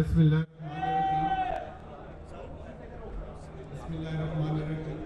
बिस्मिल्लाह बिस्मिल्लाहिर्रहमानिर्रहीम।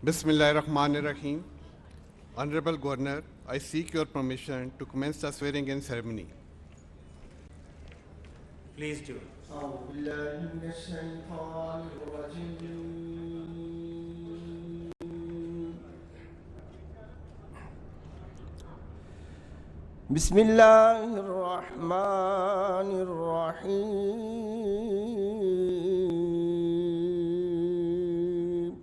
Bismillahirrahmanirrahim. Honorable Governor, I seek your permission to commence the swearing-in ceremony. Please do. Bismillahirrahmanirrahim.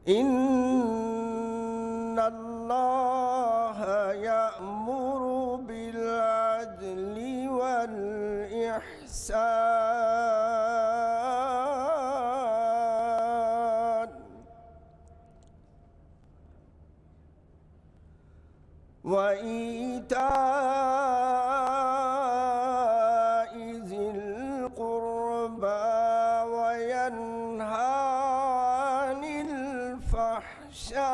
Inna Allah ya'muru bil adli wal ihsan wa ita'i zil qurba wa yanha 'anil fahsya'i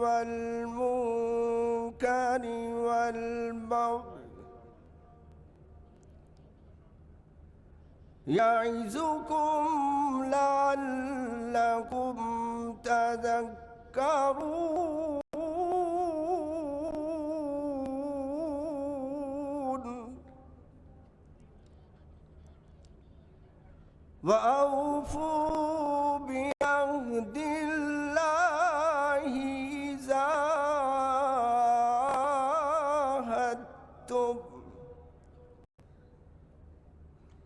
wal munkari wal baghi ya'izukum la'allakum tadhakkarun. وأوفوا بعهد الله إذا عاهدتم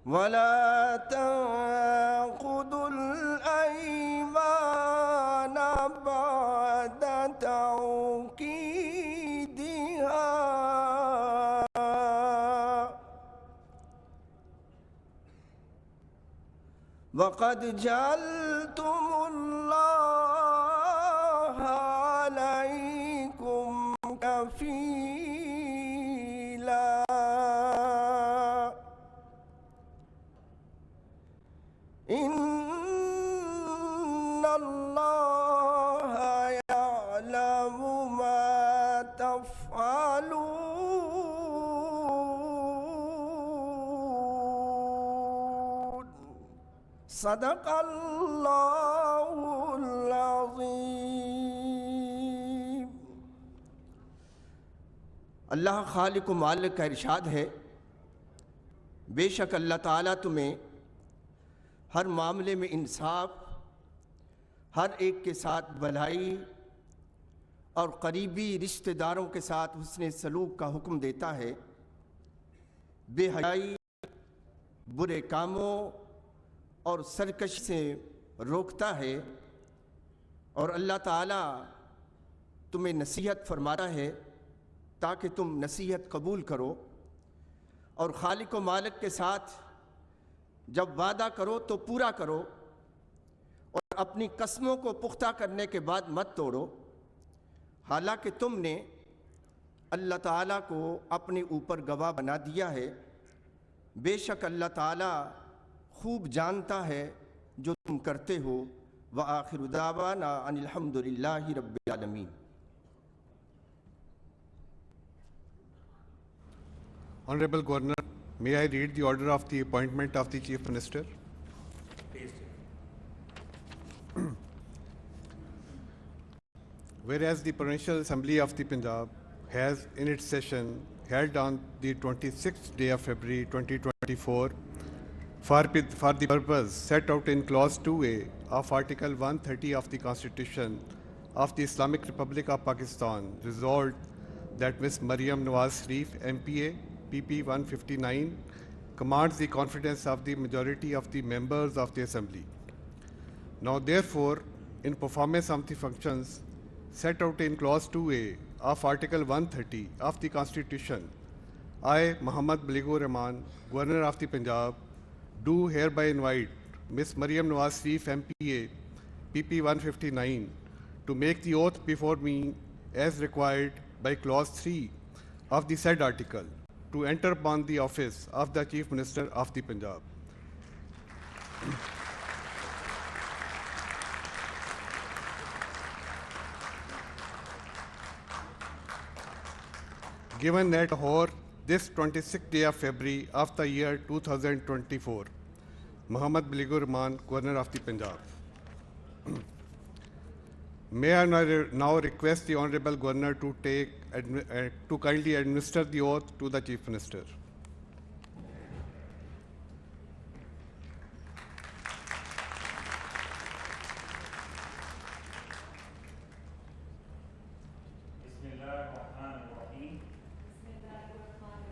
ولا تنقضوا الأيمان بعد توكيدها وقد جعلتم الله عليكم كفيلا إن الله يعلم ما تفعلون. صدق الله العظीम। अल्लाह खालिक व मालिक का इरशाद है, बेशक अल्लाह ताला तुम्हें हर मामले में इंसाफ, हर एक के साथ भलाई और करीबी रिश्तेदारों के साथ हुस्ने सलूक का हुक्म देता है, बेहयाई, बुरे कामों और सरकश से रोकता है, और अल्लाह ताला तुम्हें नसीहत फरमाता है ताकि तुम नसीहत कबूल करो, और खालिक व मालिक के साथ जब वादा करो तो पूरा करो, और अपनी कस्मों को पुख्ता करने के बाद मत तोड़ो, हालांकि तुमने अल्लाह ताला को अपने ऊपर गवाह बना दिया है। बेशक अल्लाह ताला खूब जानता है जो तुम करते हो। व आखिर दावाना अनिल हम्दुलिल्लाहि रब्बिल आलमीन। Honorable Governor, may I read the order of the appointment of the Chief Minister? Please do. Whereas the Provincial Assembly of the Punjab has in its session held on the 26th day of February 2024 for the purpose set out in Clause 2A of Article 130 of the Constitution of the Islamic Republic of Pakistan, resolved that Ms. Maryam Nawaz Sharif, MPA, PP 159, commands the confidence of the majority of the members of the Assembly. Now, therefore, in performance of the functions set out in Clause 2A of Article 130 of the Constitution, I, Muhammad Baligur Rahman, Governor of the Punjab, do hereby invite Ms. Maryam Nawaz Sharif, MPA, PP 159, to make the oath before me as required by Clause 3 of the said article to enter upon the office of the Chief Minister of the Punjab. Given at Lahore this 26th day of February of the year 2024, Muhammad Baligur Rahman, Governor of the Punjab. May I now request the Honorable Governor to to kindly administer the oath to the Chief Minister.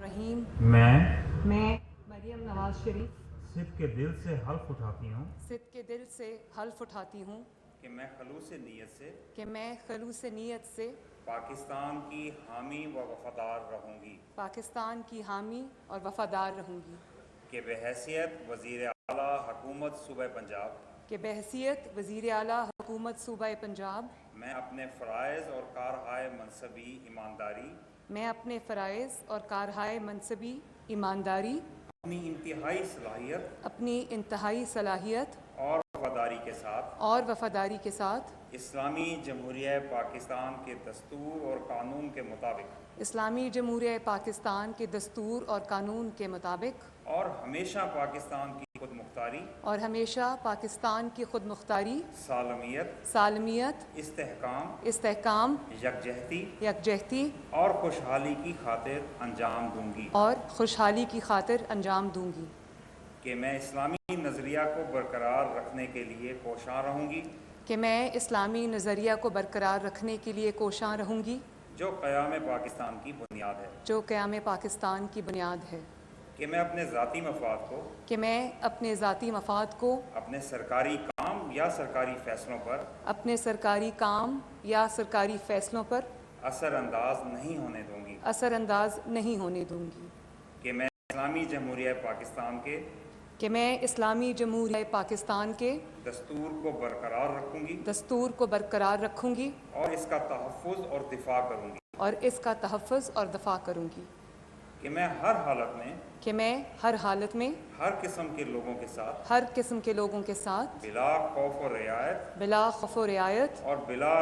रहीम मैं मरियम नवाज शरीफ सिद्ध के दिल से हल्फ उठाती हूँ सिद्ध के दिल से हल्फ उठाती हूँ कि मैं खलूस नीयत से कि मैं खलूस नीयत से पाकिस्तान की हामी व वफादार रहूँगी पाकिस्तान की हामी और वफादार रहूँगी कि बहैसियत वज़ीर आला हुकूमत सूबा पंजाब कि बहसीत वज़ीर आला हुकूमत सूबा पंजाब मैं अपने फ़राइज़ और कारहाय मनसबी ईमानदारी मैं अपने फ़राइज़ और कारहाय मनसबी ईमानदारी अपनी इंतहाई सलाहियत अपनी इंतहाई सलाहियत और वफादारी के साथ इस्लामी जमहूरिया पाकिस्तान के दस्तूर और कानून के मुताबिक इस्लामी जमहूरिया पाकिस्तान के दस्तूर और कानून के मुताबिक और हमेशा पाकिस्तान की खुद मुख्तारी और हमेशा पाकिस्तान की खुद मुख्तारी सालमियत इस्तेहकाम यकजहती और खुशहाली की खातिर अंजाम दूंगी कि मैं इस्लामी नज़रिया को बरकरार रखने के लिए कोशां रहूँगी कि मैं इस्लामी नज़रिया को बरकरार रखने के लिए कोशां रहूँगी जो क़याम पाकिस्तान की बुनियाद है कि मैं अपने ज़ाती मफाद को अपने सरकारी काम या सरकारी फ़ैसलों पर असरअंदाज नहीं होने दूंगी कि मैं इस्लामी जमहूरिया पाकिस्तान के दस्तूर को बरकरार रखूंगी और इसका तहफ़्फ़ुज़ और दिफ़ा करूंगी कि मैं हर हालत में हर किस्म के लोगों के साथ बिला खौफ व रियायत और बिला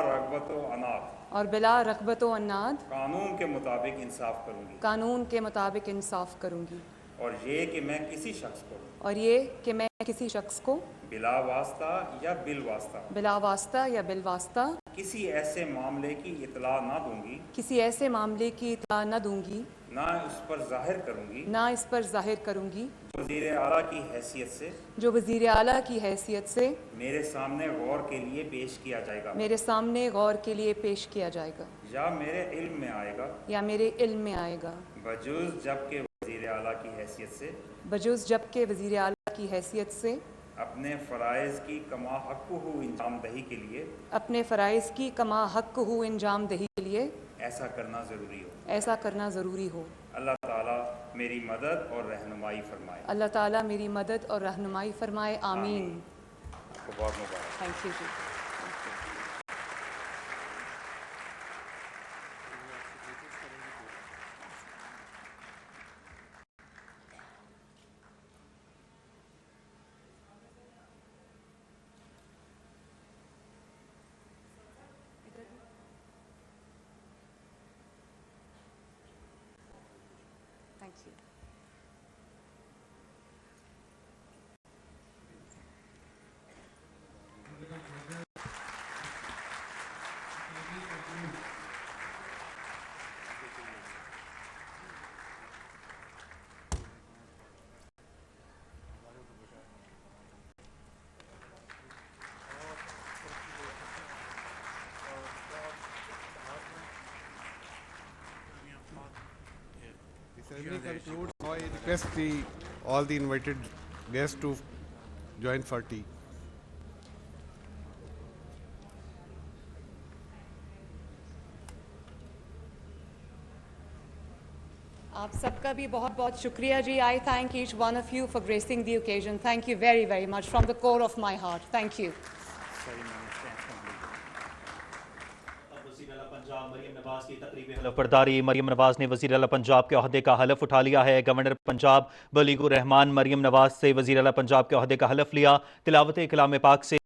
रग़बत व अनाद कानून के मुताबिक इंसाफ करूंगी और ये कि मैं किसी शख्स को बिला वास्ता या बिलवास्ता किसी ऐसे मामले की इतला न दूंगी ना इस पर जाहिर करूंगी जो वज़ीर आला की हैसियत से मेरे सामने गौर के लिए पेश किया जाएगा या मेरे इल्म में आएगा बजुज़ जबकि वज़ीर आला की हैसियत से अपने फ़राइज़ की कमा हक़ हु इंजामदही के लिए ऐसा करना ज़रूरी हो अल्लाह ताला मेरी मदद और रहनुमाई फरमाए आमीन। बहुत मुबारक। थैंक यू जी। Thank you. Ceremony concludes. Now I request all the invited guests to join for tea. आप सबका भी बहुत बहुत शुक्रिया जी. I thank each one of you for gracing the occasion. Thank you very, very much from the core of my heart. Thank you. Punjab Maryam Nawaz की तकरीबी हलफ बर्दारी. मरियम नवाज ने वज़ीर आला पंजाब के ओहदे का हलफ उठा लिया है. गवर्नर पंजाब बलीगुर रहमान मरियम नवाज से वज़ीर आला पंजाब के ओहदे का हलफ लिया. तिलावत कलाम पाक से